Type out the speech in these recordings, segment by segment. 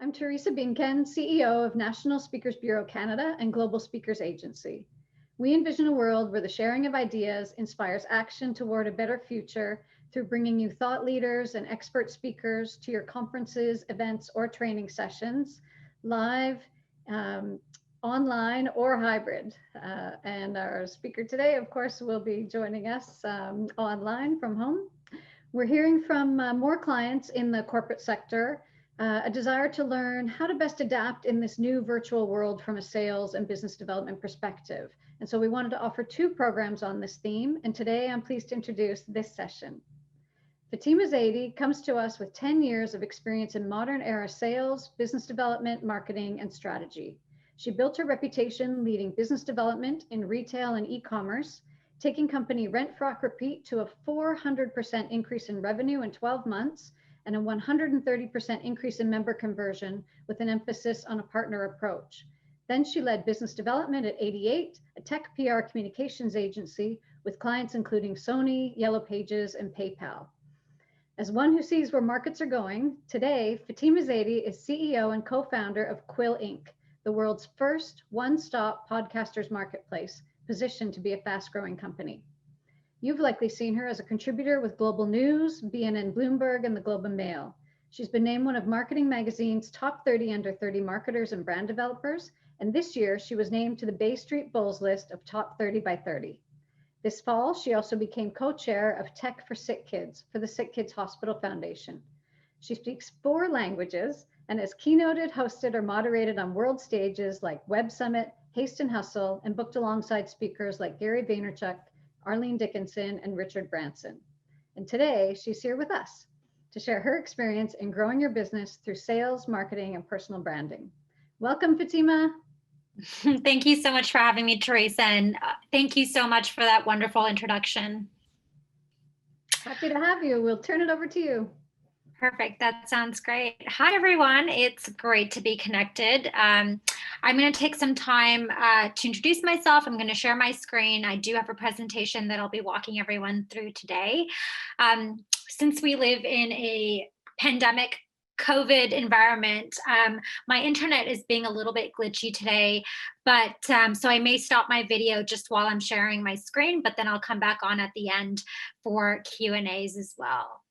I'm Teresa Binken, CEO of National Speakers Bureau Canada and Global Speakers Agency. We envision a world where the sharing of ideas inspires action toward a better future through bringing you thought leaders and expert speakers to your conferences, events, or training sessions, live, online, or hybrid. And our speaker today, of course, will be joining us online from home. We're hearing from more clients in the corporate sector, a desire to learn how to best adapt in this new virtual world from a sales and business development perspective. And so we wanted to offer two programs on this theme. And today I'm pleased to introduce this session. Fatima Zaidi comes to us with 10 years of experience in modern era sales, business development, marketing, and strategy. She built her reputation leading business development in retail and e-commerce, taking company Rent, Frock, Repeat to a 400% increase in revenue in 12 months and a 130% increase in member conversion with an emphasis on a partner approach. Then she led business development at 88, a tech PR communications agency with clients including Sony, Yellow Pages, and PayPal. As one who sees where markets are going, today, Fatima Zaidi is CEO and co-founder of Quill Inc., the world's first one-stop podcasters marketplace, positioned to be a fast-growing company. You've likely seen her as a contributor with Global News, BNN Bloomberg, and the Globe and Mail. She's been named one of Marketing Magazine's top 30 under 30 marketers and brand developers, and this year she was named to the Bay Street Bulls list of top 30 by 30. This fall, she also became co-chair of Tech for Sick Kids for the Sick Kids Hospital Foundation. She speaks 4 languages and has keynoted, hosted, or moderated on world stages like Web Summit, Haste and Hustle, and booked alongside speakers like Gary Vaynerchuk, Arlene Dickinson, and Richard Branson. And today, she's here with us to share her experience in growing your business through sales, marketing, and personal branding. Welcome, Fatima. Thank you so much for having me, Teresa, and thank you so much for that wonderful introduction. Happy to have you. We'll turn it over to you. Perfect. That sounds great. Hi, everyone. It's great to be connected. I'm going to take some time to introduce myself. I'm going to share my screen. I do have a presentation that I'll be walking everyone through today. Since we live in a pandemic COVID environment, my internet is being a little bit glitchy today, but so I may stop my video just while I'm sharing my screen, but then I'll come back on at the end for Q&As as well.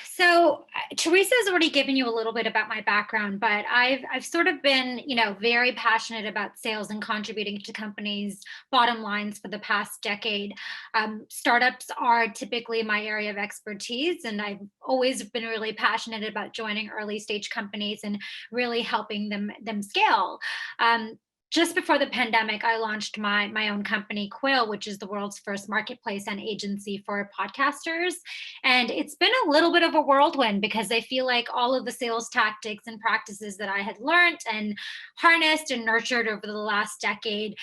So Teresa has already given you a little bit about my background, but I've sort of been, very passionate about sales and contributing to companies' bottom lines for the past decade. Startups are typically my area of expertise, and I've always been really passionate about joining early stage companies and really helping them scale. Just before the pandemic, I launched my own company, Quill, which is the world's first marketplace and agency for podcasters. And it's been a little bit of a whirlwind because I feel like all of the sales tactics and practices that I had learned and harnessed and nurtured over the last decade,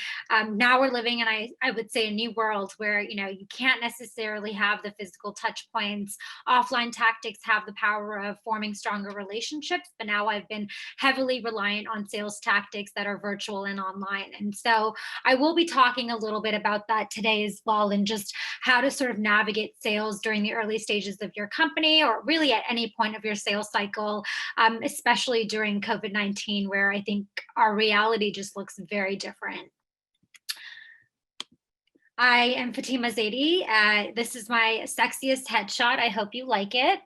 now we're living in, I would say, a new world where, you can't necessarily have the physical touch points. Offline tactics have the power of forming stronger relationships, but now I've been heavily reliant on sales tactics that are virtual and online. And so I will be talking a little bit about that today as well, and just how to sort of navigate sales during the early stages of your company, or really at any point of your sales cycle, especially during COVID-19, where I think our reality just looks very different. I am Fatima Zaidi. This is my sexiest headshot. I hope you like it.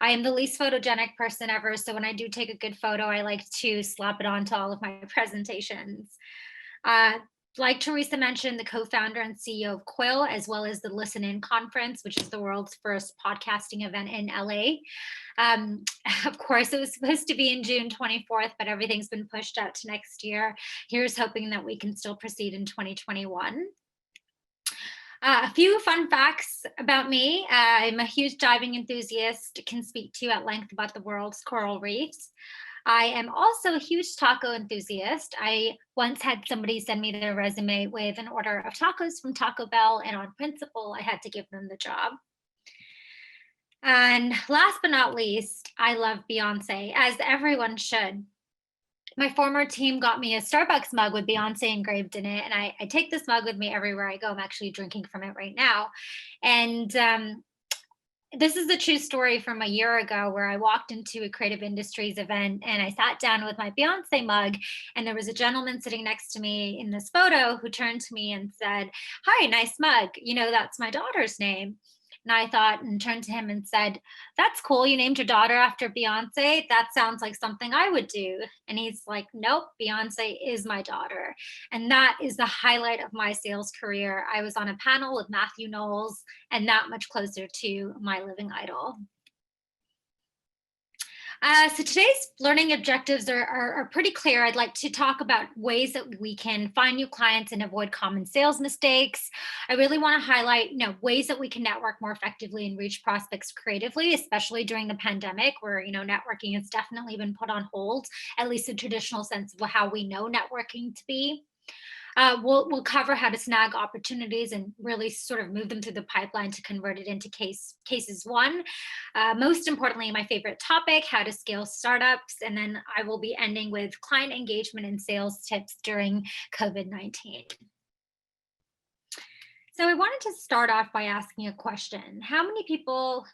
I am the least photogenic person ever, so when I do take a good photo, I like to slap it onto all of my presentations. Like Teresa mentioned, the co-founder and CEO of Quill, as well as the ListenIn Conference, which is the world's first podcasting event in LA. Of course, it was supposed to be in June 24th, but everything's been pushed out to next year. Here's hoping that we can still proceed in 2021. A few fun facts about me. I'm a huge diving enthusiast, can speak to you at length about the world's coral reefs. I am also a huge taco enthusiast. I once had somebody send me their resume with an order of tacos from Taco Bell, and on principle, I had to give them the job. And last but not least, I love Beyonce, as everyone should. My former team got me a Starbucks mug with Beyonce engraved in it, and I take this mug with me everywhere I go. I'm actually drinking from it right now. And this is a true story from a year ago where I walked into a creative industries event and I sat down with my Beyonce mug, and there was a gentleman sitting next to me in this photo who turned to me and said, "Hi, nice mug. You know, that's my daughter's name." And I thought and turned to him and said, "That's cool. You named your daughter after Beyonce. That sounds like something I would do." And he's like, "Nope, Beyonce is my daughter." And that is the highlight of my sales career. I was on a panel with Matthew Knowles and that much closer to my living idol. So today's learning objectives are pretty clear. I'd like to talk about ways that we can find new clients and avoid common sales mistakes. I really want to highlight, ways that we can network more effectively and reach prospects creatively, especially during the pandemic, where networking has definitely been put on hold, at least the traditional sense of how we know networking to be. We'll cover how to snag opportunities and really sort of move them through the pipeline to convert it into cases one. Most importantly, my favorite topic, how to scale startups. And then I will be ending with client engagement and sales tips during COVID-19. So I wanted to start off by asking a question. How many people,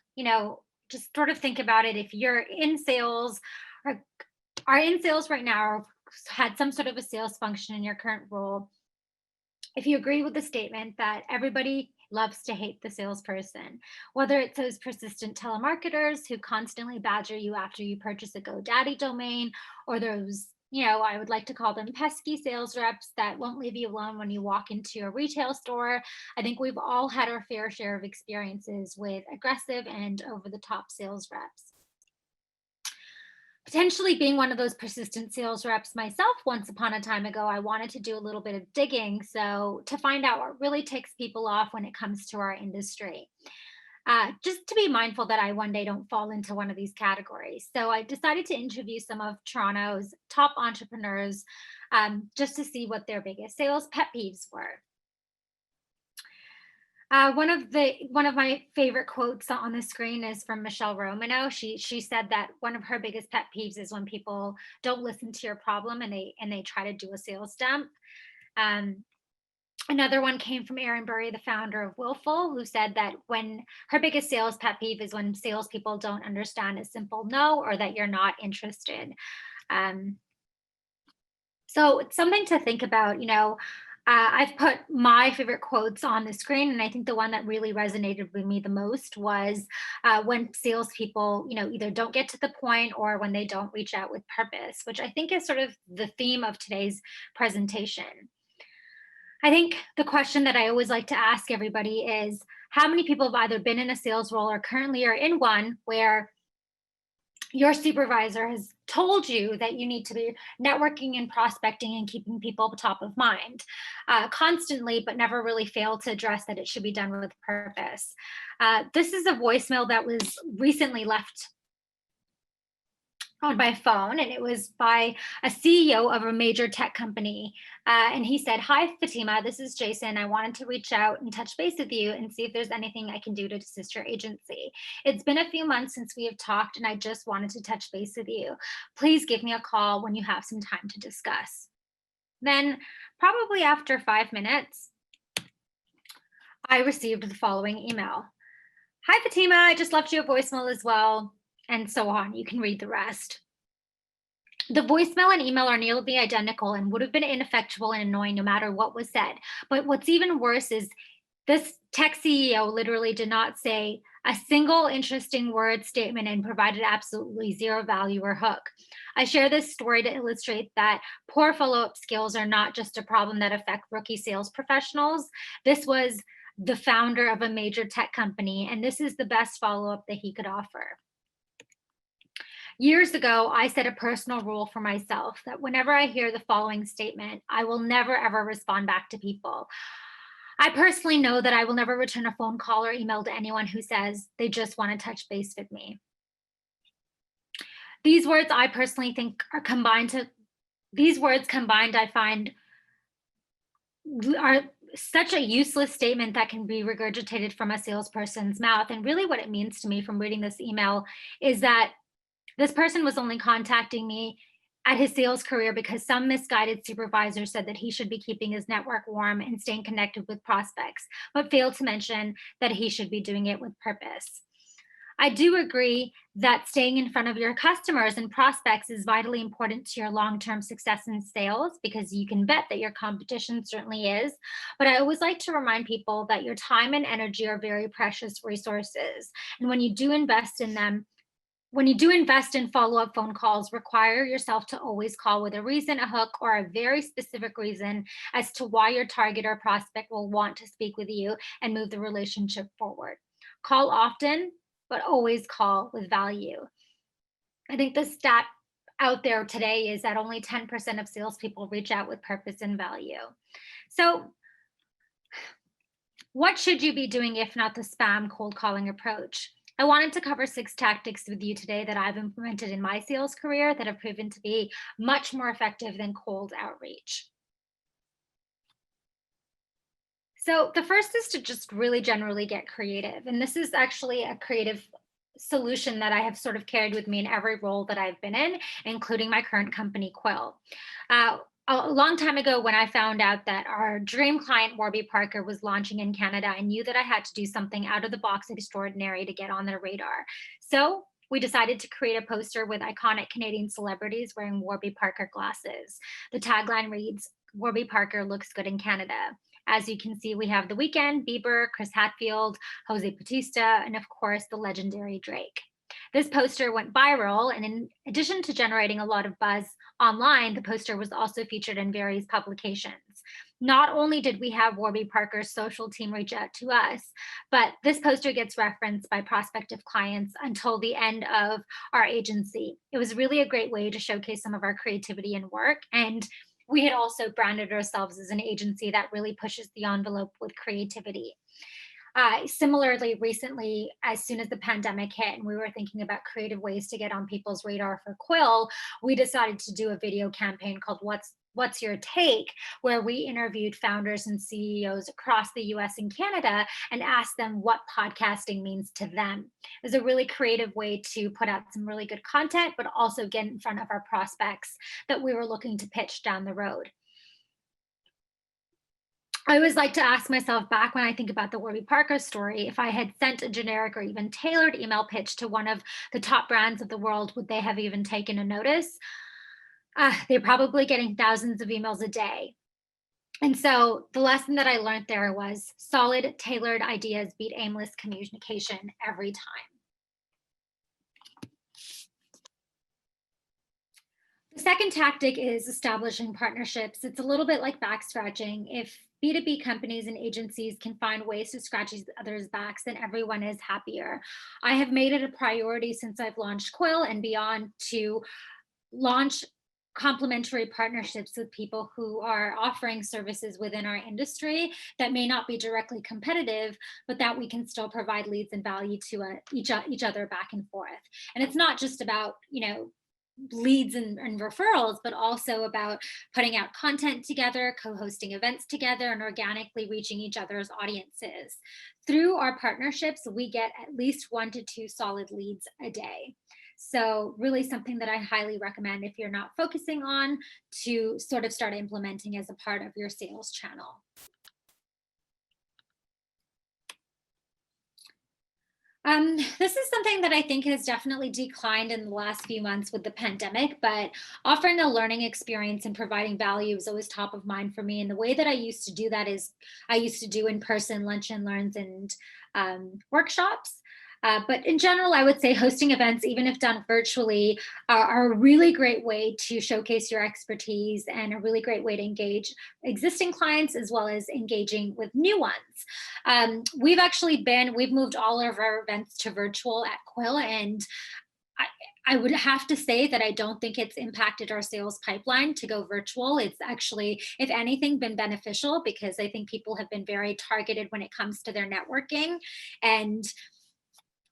just sort of think about it, if you're in sales or are in sales right now or had some sort of a sales function in your current role, if you agree with the statement that everybody loves to hate the salesperson, whether it's those persistent telemarketers who constantly badger you after you purchase a GoDaddy domain, or those, I would like to call them pesky sales reps that won't leave you alone when you walk into a retail store. I think we've all had our fair share of experiences with aggressive and over the top sales reps. Potentially being one of those persistent sales reps myself once upon a time ago, I wanted to do a little bit of digging to find out what really ticks people off when it comes to our industry. Just to be mindful that I one day don't fall into one of these categories. So I decided to interview some of Toronto's top entrepreneurs, just to see what their biggest sales pet peeves were. One of my favorite quotes on the screen is from Michelle Romano. She said that one of her biggest pet peeves is when people don't listen to your problem and they try to do a sales dump. Another one came from Erin Burd, the founder of Willful, who said that when her biggest sales pet peeve is when salespeople don't understand a simple no or that you're not interested. So it's something to think about. I've put my favorite quotes on the screen, and I think the one that really resonated with me the most was when salespeople, either don't get to the point or when they don't reach out with purpose, which I think is sort of the theme of today's presentation. I think the question that I always like to ask everybody is, how many people have either been in a sales role or currently are in one where your supervisor has told you that you need to be networking and prospecting and keeping people top of mind constantly, but never really failed to address that it should be done with purpose. This is a voicemail that was recently left on my phone, and it was by a CEO of a major tech company. And he said, "Hi, Fatima, this is Jason. I wanted to reach out and touch base with you and see if there's anything I can do to assist your agency. It's been a few months since we have talked, and I just wanted to touch base with you. Please give me a call when you have some time to discuss." Then, probably after 5 minutes, I received the following email. "Hi, Fatima, I just left you a voicemail as well," and so on. You can read the rest. The voicemail and email are nearly identical and would have been ineffectual and annoying no matter what was said. But what's even worse is this tech CEO literally did not say a single interesting word statement and provided absolutely zero value or hook. I share this story to illustrate that poor follow-up skills are not just a problem that affect rookie sales professionals. This was the founder of a major tech company, and this is the best follow-up that he could offer. Years ago, I set a personal rule for myself that whenever I hear the following statement, I will never ever respond back to people. I personally know that I will never return a phone call or email to anyone who says they just want to touch base with me. These words I personally think are these words combined, I find are such a useless statement that can be regurgitated from a salesperson's mouth. And really what it means to me from reading this email is that this person was only contacting me at his sales career because some misguided supervisor said that he should be keeping his network warm and staying connected with prospects, but failed to mention that he should be doing it with purpose. I do agree that staying in front of your customers and prospects is vitally important to your long-term success in sales, because you can bet that your competition certainly is. But I always like to remind people that your time and energy are very precious resources. And when you do invest in follow-up phone calls, require yourself to always call with a reason, a hook, or a very specific reason as to why your target or prospect will want to speak with you and move the relationship forward. Call often, but always call with value. I think the stat out there today is that only 10% of salespeople reach out with purpose and value. So, what should you be doing if not the spam cold calling approach? I wanted to cover 6 tactics with you today that I've implemented in my sales career that have proven to be much more effective than cold outreach. So, the first is to just really generally get creative. And this is actually a creative solution that I have sort of carried with me in every role that I've been in, including my current company, Quill. A long time ago, when I found out that our dream client, Warby Parker, was launching in Canada, I knew that I had to do something out of the box extraordinary to get on their radar. So we decided to create a poster with iconic Canadian celebrities wearing Warby Parker glasses. The tagline reads, "Warby Parker looks good in Canada." As you can see, we have The Weeknd, Bieber, Chris Hadfield, Jose Bautista, and of course, the legendary Drake. This poster went viral, and in addition to generating a lot of buzz online, the poster was also featured in various publications. Not only did we have Warby Parker's social team reach out to us, but this poster gets referenced by prospective clients until the end of our agency. It was really a great way to showcase some of our creativity and work. And we had also branded ourselves as an agency that really pushes the envelope with creativity. Similarly, recently, as soon as the pandemic hit and we were thinking about creative ways to get on people's radar for Quill, we decided to do a video campaign called What's Your Take, where we interviewed founders and CEOs across the US and Canada and asked them what podcasting means to them. It was a really creative way to put out some really good content, but also get in front of our prospects that we were looking to pitch down the road. I always like to ask myself, back when I think about the Warby Parker story, if I had sent a generic or even tailored email pitch to one of the top brands of the world, would they have even taken a notice? They're probably getting thousands of emails a day. And so the lesson that I learned there was solid, tailored ideas beat aimless communication every time. The second tactic is establishing partnerships. It's a little bit like back scratching. If B2B companies and agencies can find ways to scratch each other's backs, then everyone is happier. I have made it a priority since I've launched Quill and beyond to launch complementary partnerships with people who are offering services within our industry that may not be directly competitive, but that we can still provide leads and value to each other back and forth. And it's not just about, leads and referrals, but also about putting out content together, co-hosting events together, and organically reaching each other's audiences. Through our partnerships, we get at least 1 to 2 solid leads a day. So really something that I highly recommend if you're not focusing on, to sort of start implementing as a part of your sales channel. This is something that I think has definitely declined in the last few months with the pandemic, but offering a learning experience and providing value is always top of mind for me. And the way that I used to do that is I used to do in-person lunch and learns and workshops. But in general, I would say hosting events, even if done virtually, are a really great way to showcase your expertise and a really great way to engage existing clients as well as engaging with new ones. We've moved all of our events to virtual at Quill, and I would have to say that I don't think it's impacted our sales pipeline to go virtual. It's actually, if anything, been beneficial, because I think people have been very targeted when it comes to their networking. And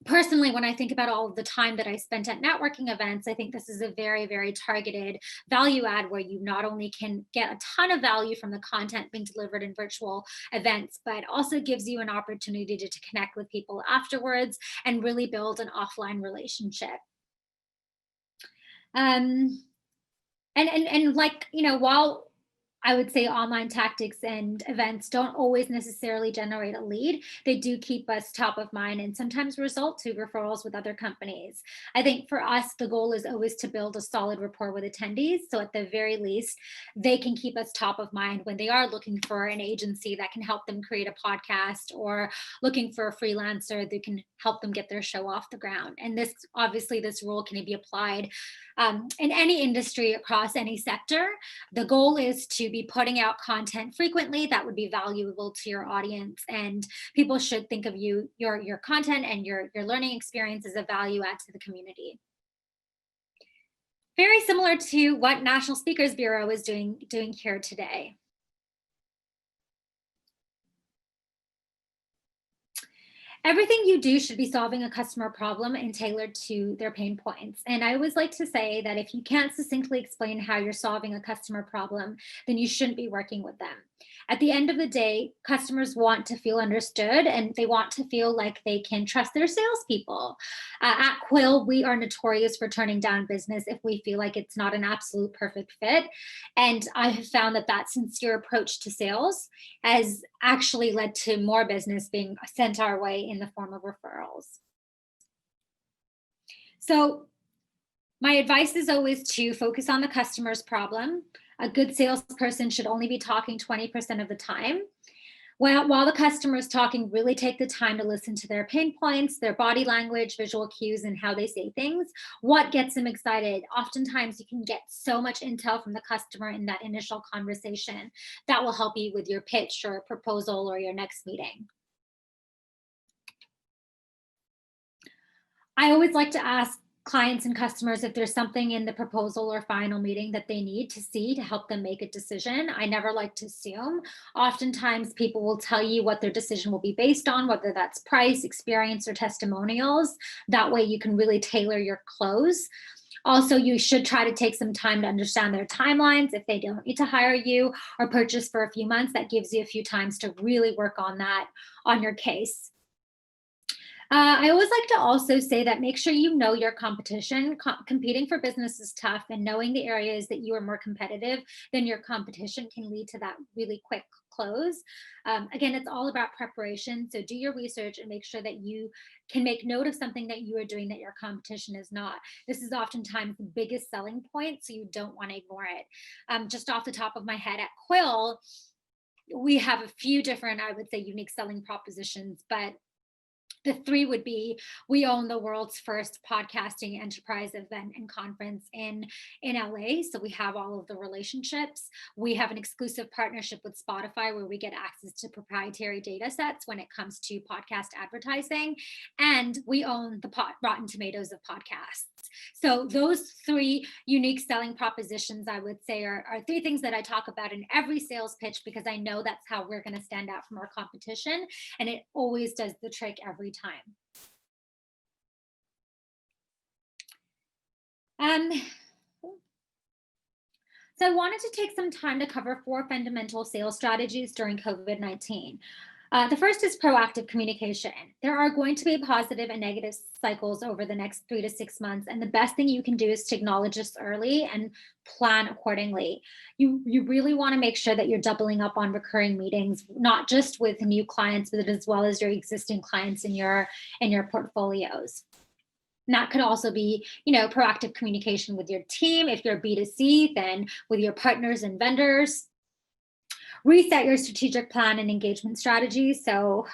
personally, when I think about all of the time that I spent at networking events, I think this is a very, very targeted value add, where you not only can get a ton of value from the content being delivered in virtual events, but also gives you an opportunity to connect with people afterwards and really build an offline relationship. And like, while I would say online tactics and events don't always necessarily generate a lead. They do keep us top of mind and sometimes result to referrals with other companies. I think for us, the goal is always to build a solid rapport with attendees. So at the very least, they can keep us top of mind when they are looking for an agency that can help them create a podcast, or looking for a freelancer that can help them get their show off the ground. And this, obviously, this rule can be applied in any industry across any sector. The goal is to be putting out content frequently that would be valuable to your audience, and people should think of your content and your learning experience as a value add to the community. Very similar to what National Speakers Bureau is doing here today. Everything you do should be solving a customer problem and tailored to their pain points. And I always like to say that if you can't succinctly explain how you're solving a customer problem, then you shouldn't be working with them. At the end of the day, customers want to feel understood, and they want to feel like they can trust their salespeople. At Quill, we are notorious for turning down business if we feel like it's not an absolute perfect fit. And I have found that that sincere approach to sales has actually led to more business being sent our way in the form of referrals. So my advice is always to focus on the customer's problem. A good salesperson should only be talking 20% of the time. While the customer is talking, really take the time to listen to their pain points, their body language, visual cues, and how they say things. What gets them excited? Oftentimes, you can get so much intel from the customer in that initial conversation that will help you with your pitch or proposal or your next meeting. I always like to ask clients and customers if there's something in the proposal or final meeting that they need to see to help them make a decision. I never like to assume. Oftentimes, people will tell you what their decision will be based on, whether that's price, experience, or testimonials. That way, you can really tailor your close. Also, you should try to take some time to understand their timelines. If they don't need to hire you or purchase for a few months, that gives you a few times to really work on that on your case. I always like to also say that make sure you know your competition. Competing for business is tough, and knowing the areas that you are more competitive than your competition can lead to that really quick close. Again, it's all about preparation. So do your research and make sure that you can make note of something that you are doing that your competition is not. This is oftentimes the biggest selling point, so you don't want to ignore it. Just off the top of my head, at Quill, we have a few different, I would say, unique selling propositions, but the three would be: we own the world's first podcasting enterprise event and conference in LA. So we have all of the relationships. We have an exclusive partnership with Spotify where we get access to proprietary data sets when it comes to podcast advertising. And we own the Rotten Tomatoes of podcasts. So those three unique selling propositions, I would say, are three things that I talk about in every sales pitch, because I know that's how we're going to stand out from our competition. And it always does the trick every time. So I wanted to take some time to cover 4 fundamental sales strategies during COVID-19. The first is proactive communication. There are going to be positive and negative cycles over the next 3 to 6 months, and the best thing you can do is to acknowledge this early and plan accordingly. You really want to make sure that you're doubling up on recurring meetings, not just with new clients, but as well as your existing clients in your portfolios. And that could also be, proactive communication with your team. If you're B2C, then with your partners and vendors. Reset your strategic plan and engagement strategy. So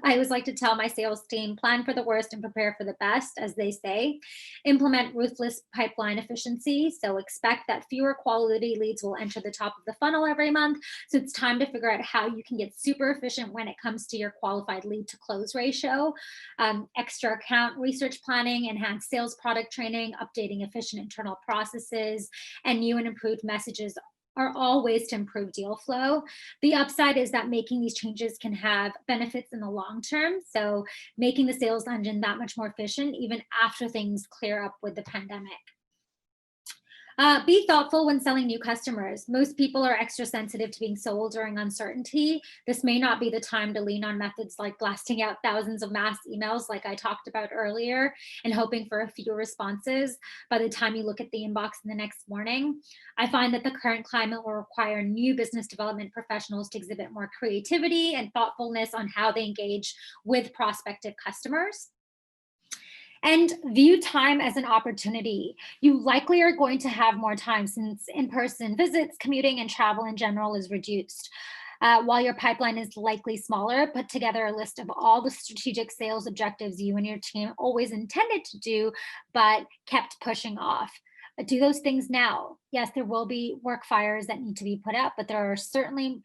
I always like to tell my sales team, plan for the worst and prepare for the best, as they say. Implement ruthless pipeline efficiency. So expect that fewer quality leads will enter the top of the funnel every month. So it's time to figure out how you can get super efficient when it comes to your qualified lead to close ratio. Extra account research planning, enhanced sales product training, updating efficient internal processes, and new and improved messages are all ways to improve deal flow. The upside is that making these changes can have benefits in the long term. So making the sales engine that much more efficient, even after things clear up with the pandemic. Be thoughtful when selling new customers. Most people are extra sensitive to being sold during uncertainty. This may not be the time to lean on methods like blasting out thousands of mass emails, like I talked about earlier, and hoping for a few responses by the time you look at the inbox in the next morning. I find that the current climate will require new business development professionals to exhibit more creativity and thoughtfulness on how they engage with prospective customers. And view time as an opportunity. You likely are going to have more time since in-person visits, commuting, and travel in general is reduced. While your pipeline is likely smaller, put together a list of all the strategic sales objectives you and your team always intended to do, but kept pushing off. Do those things now. Yes, there will be work fires that need to be put out, but there are certainly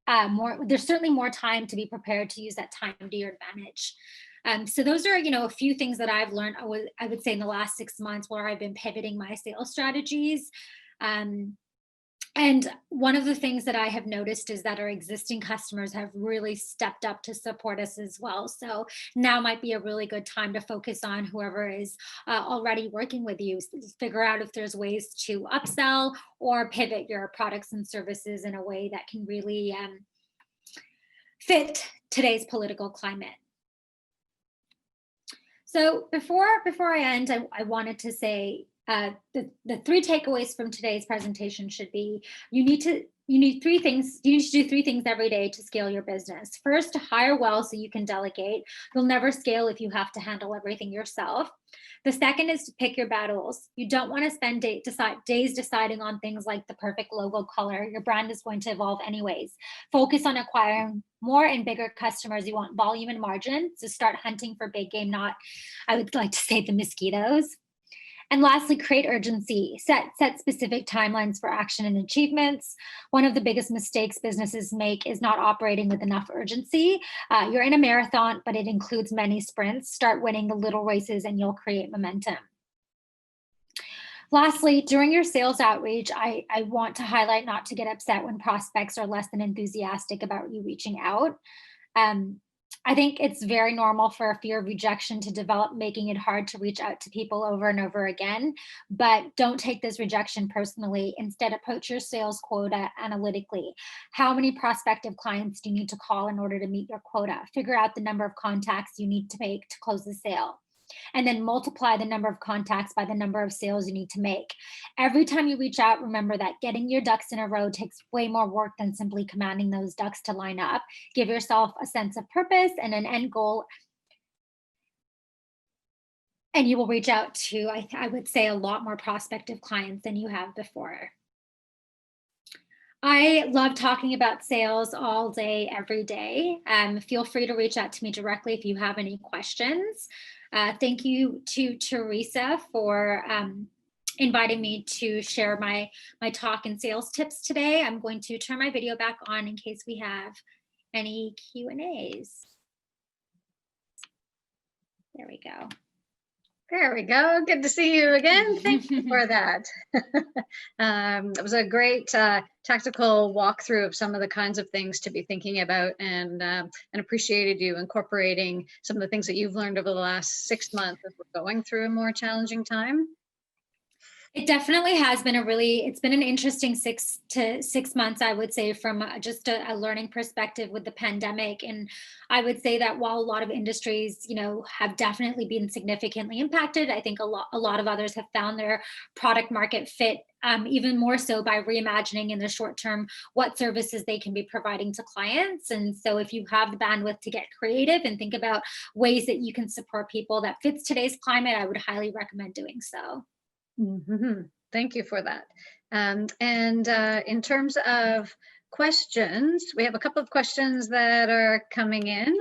there's certainly more time to be prepared to use that time to your advantage. So those are, a few things that I've learned, I would say in the last 6 months where I've been pivoting my sales strategies. And one of the things that I have noticed is that our existing customers have really stepped up to support us as well. So now might be a really good time to focus on whoever is already working with you, figure out if there's ways to upsell or pivot your products and services in a way that can really fit today's political climate. So before I end, I wanted to say the three takeaways from today's presentation should be: you need to do three things every day to scale your business. First, hire well so you can delegate. You'll never scale if you have to handle everything yourself. The second is to pick your battles. You don't want to spend days deciding on things like the perfect logo color. Your brand is going to evolve anyways. Focus on acquiring more and bigger customers. You want volume and margin, so start hunting for big game, not, I would like to say, the mosquitoes. And lastly, create urgency. Set specific timelines for action and achievements. One of the biggest mistakes businesses make is not operating with enough urgency. You're in a marathon, but it includes many sprints. Start winning the little races and you'll create momentum. Lastly, during your sales outreach, I want to highlight not to get upset when prospects are less than enthusiastic about you reaching out. I think it's very normal for a fear of rejection to develop, making it hard to reach out to people over and over again. But don't take this rejection personally. Instead, approach your sales quota analytically. How many prospective clients do you need to call in order to meet your quota? Figure out the number of contacts you need to make to close the sale. And then multiply the number of contacts by the number of sales you need to make. Every time you reach out, remember that getting your ducks in a row takes way more work than simply commanding those ducks to line up. Give yourself a sense of purpose and an end goal, and you will reach out to, I would say, a lot more prospective clients than you have before. I love talking about sales all day, every day. Feel free to reach out to me directly if you have any questions. Thank you to Teresa for inviting me to share my talk and sales tips today. I'm going to turn my video back on in case we have any Q&As. There we go. There we go. Good to see you again. Thank you for that. It was a great tactical walkthrough of some of the kinds of things to be thinking about, and appreciated you incorporating some of the things that you've learned over the last 6 months as we're going through a more challenging time. It definitely has been it's been an interesting 6 months, I would say, from just a learning perspective with the pandemic. And I would say that while a lot of industries, have definitely been significantly impacted, I think a lot of others have found their product market fit, even more so by reimagining in the short term what services they can be providing to clients. And so if you have the bandwidth to get creative and think about ways that you can support people that fits today's climate, I would highly recommend doing so. Mm-hmm. Thank you for that. And in terms of questions, we have a couple of questions that are coming in.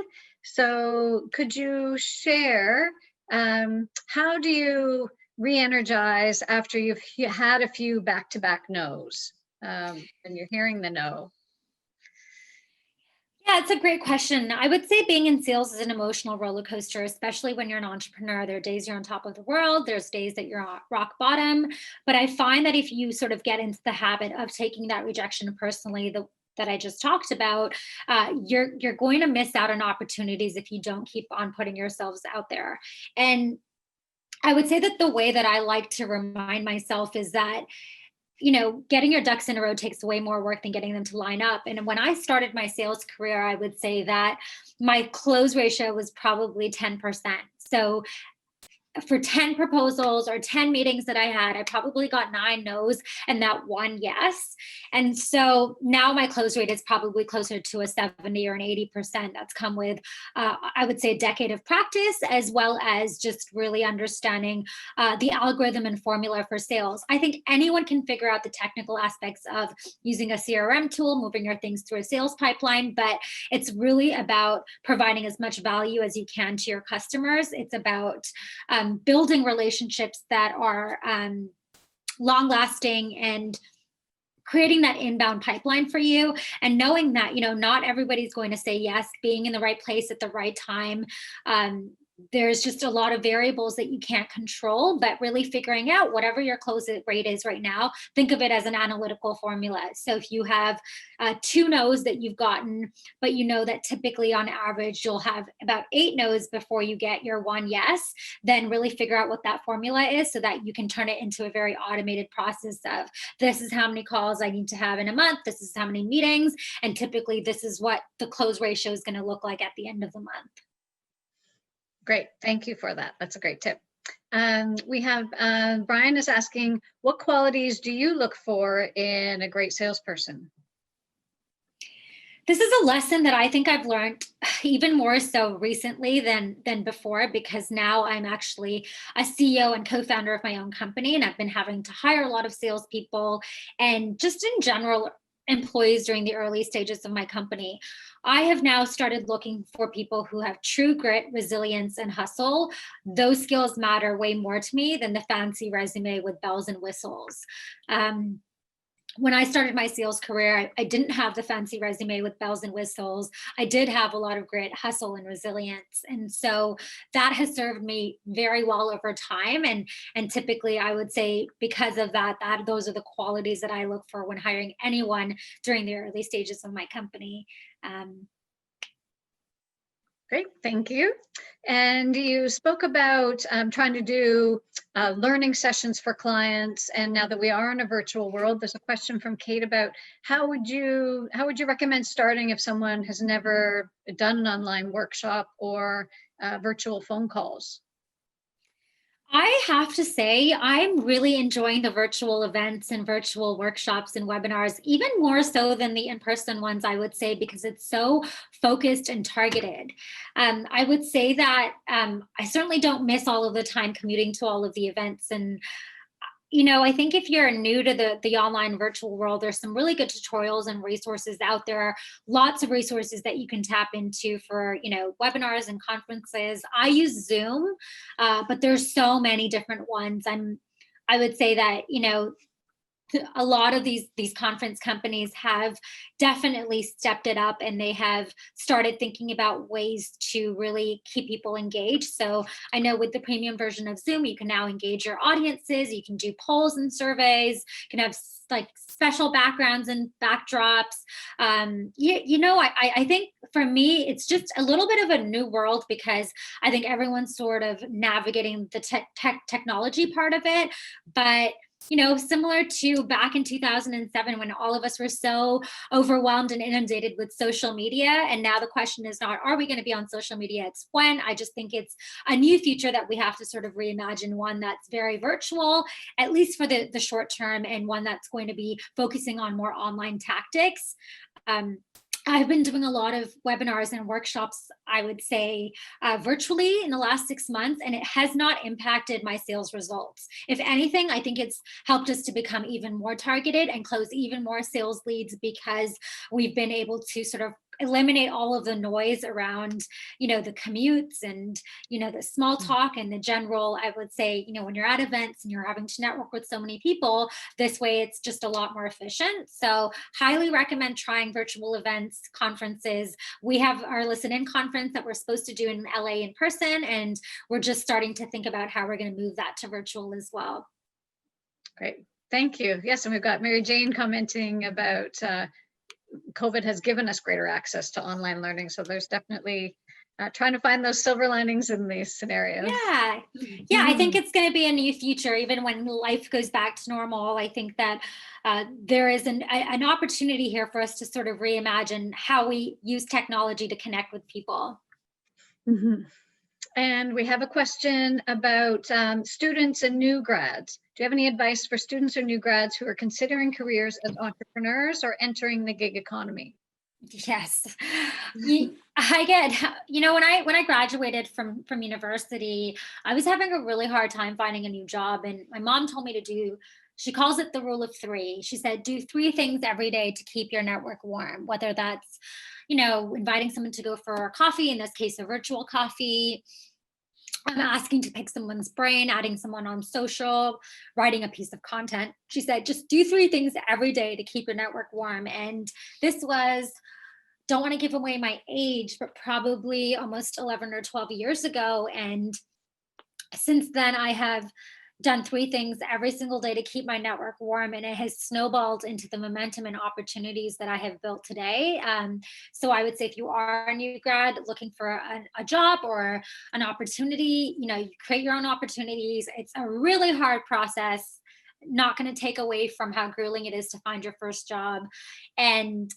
So could you share, how do you re-energize after you've had a few back-to-back no's, and you're hearing the no? Yeah, it's a great question. I would say being in sales is an emotional roller coaster, especially when you're an entrepreneur. There are days you're on top of the world. There's days that you're at rock bottom. But I find that if you sort of get into the habit of taking that rejection personally, that I just talked about, you're going to miss out on opportunities if you don't keep on putting yourselves out there. And I would say that the way that I like to remind myself is that, getting your ducks in a row takes way more work than getting them to line up. And when I started my sales career, I would say that my close ratio was probably 10%. So for 10 proposals or 10 meetings that I had, I probably got 9 no's and that one yes. And so now my close rate is probably closer to a 70 or an 80%. That's come with, I would say, a decade of practice, as well as just really understanding the algorithm and formula for sales. I think anyone can figure out the technical aspects of using a CRM tool, moving your things through a sales pipeline, but it's really about providing as much value as you can to your customers. It's about building relationships that are long lasting and creating that inbound pipeline for you, and knowing that not everybody's going to say yes, being in the right place at the right time. There's just a lot of variables that you can't control, but really figuring out whatever your close rate is right now, think of it as an analytical formula. So if you have 2 no's that you've gotten, but you know that typically on average you'll have about 8 no's before you get your 1 yes, then really figure out what that formula is so that you can turn it into a very automated process of, this is how many calls I need to have in a month, this is how many meetings, and typically this is what the close ratio is going to look like at the end of the month. Great. Thank you for that. That's a great tip. We have Brian is asking, what qualities do you look for in a great salesperson? This is a lesson that I think I've learned even more so recently than before, because now I'm actually a CEO and co-founder of my own company, and I've been having to hire a lot of salespeople and just in general employees during the early stages of my company. I have now started looking for people who have true grit, resilience, and hustle. Those skills matter way more to me than the fancy resume with bells and whistles. When I started my sales career, I didn't have the fancy resume with bells and whistles. I did have a lot of grit, hustle, and resilience. And so that has served me very well over time. And typically I would say because of that, those are the qualities that I look for when hiring anyone during the early stages of my company. Great, thank you. And you spoke about trying to do learning sessions for clients. And now that we are in a virtual world, there's a question from Kate about how would you recommend starting if someone has never done an online workshop or virtual phone calls? I have to say, I'm really enjoying the virtual events and virtual workshops and webinars, even more so than the in-person ones, I would say, because it's so focused and targeted. I would say that I certainly don't miss all of the time commuting to all of the events. And I think if you're new to the online virtual world, there's some really good tutorials and resources out there. Lots of resources that you can tap into for, webinars and conferences. I use Zoom, but there's so many different ones. I would say that, a lot of these conference companies have definitely stepped it up, and they have started thinking about ways to really keep people engaged. So I know with the premium version of Zoom, you can now engage your audiences, you can do polls and surveys, you can have like special backgrounds and backdrops. I think for me, it's just a little bit of a new world, because I think everyone's sort of navigating the technology part of it. But similar to back in 2007, when all of us were so overwhelmed and inundated with social media. And now the question is not, are we going to be on social media? It's when. I just think it's a new future that we have to sort of reimagine, one that's very virtual, at least for the short term, and one that's going to be focusing on more online tactics. I've been doing a lot of webinars and workshops, I would say, virtually in the last 6 months, and it has not impacted my sales results. If anything, I think it's helped us to become even more targeted and close even more sales leads, because we've been able to sort of eliminate all of the noise around, the commutes and, the small talk and the general, I would say, when you're at events and you're having to network with so many people, this way it's just a lot more efficient. So highly recommend trying virtual events, conferences. We have our ListenIn conference that we're supposed to do in LA in person, and we're just starting to think about how we're going to move that to virtual as well. Great, thank you. Yes, and we've got Mary Jane commenting about COVID has given us greater access to online learning. So there's definitely Trying to find those silver linings in these scenarios. Yeah, I think it's going to be a new future, even when life goes back to normal. I think that there is an opportunity here for us to sort of reimagine how we use technology to connect with people. Mm-hmm. And we have a question about students and new grads. Do you have any advice for students or new grads who are considering careers as entrepreneurs or entering the gig economy? Yes. I get, when I graduated from university, I was having a really hard time finding a new job. And my mom told me to do, she calls it the rule of three. She said, do three things every day to keep your network warm, whether that's, inviting someone to go for a coffee, in this case, a virtual coffee. I'm asking to pick someone's brain, adding someone on social, writing a piece of content. She said, just do three things every day to keep your network warm. And this was, don't want to give away my age, but probably almost 11 or 12 years ago. And since then, I have done three things every single day to keep my network warm, and it has snowballed into the momentum and opportunities that I have built today. So I would say if you are a new grad looking for a job or an opportunity, you create your own opportunities. It's a really hard process, not going to take away from how grueling it is to find your first job. And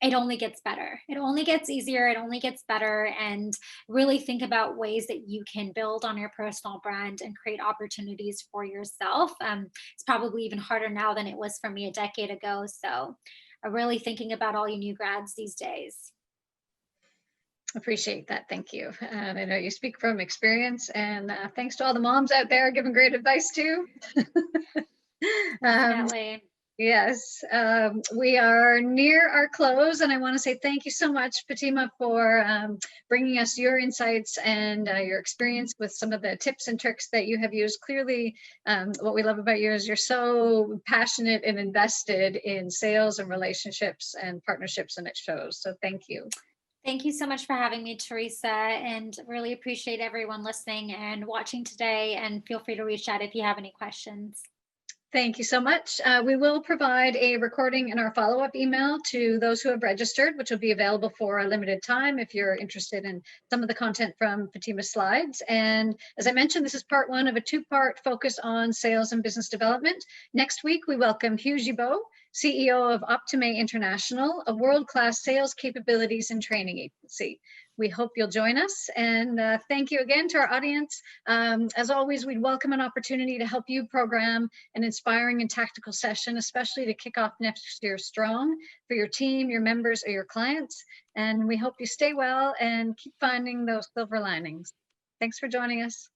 it only gets better. It only gets easier. It only gets better. And really think about ways that you can build on your personal brand and create opportunities for yourself. It's probably even harder now than it was for me a decade ago. So I'm really thinking about all you new grads these days. Appreciate that. Thank you. And I know you speak from experience, and thanks to all the moms out there giving great advice too. Definitely. Yes, we are near our close, and I want to say thank you so much, Fatima, for bringing us your insights and your experience with some of the tips and tricks that you have used. Clearly, what we love about you is you're so passionate and invested in sales and relationships and partnerships, and it shows. So thank you. Thank you so much for having me, Teresa, and really appreciate everyone listening and watching today. And feel free to reach out if you have any questions. Thank you so much. We will provide a recording in our follow-up email to those who have registered, which will be available for a limited time if you're interested in some of the content from Fatima's slides. And as I mentioned, this is part one of a two-part focus on sales and business development. Next week, we welcome Hugh Gibault, CEO of Optime International, a world-class sales capabilities and training agency. We hope you'll join us, and thank you again to our audience. As always, we'd welcome an opportunity to help you program an inspiring and tactical session, especially to kick off next year strong for your team, your members, or your clients. And we hope you stay well and keep finding those silver linings. Thanks for joining us.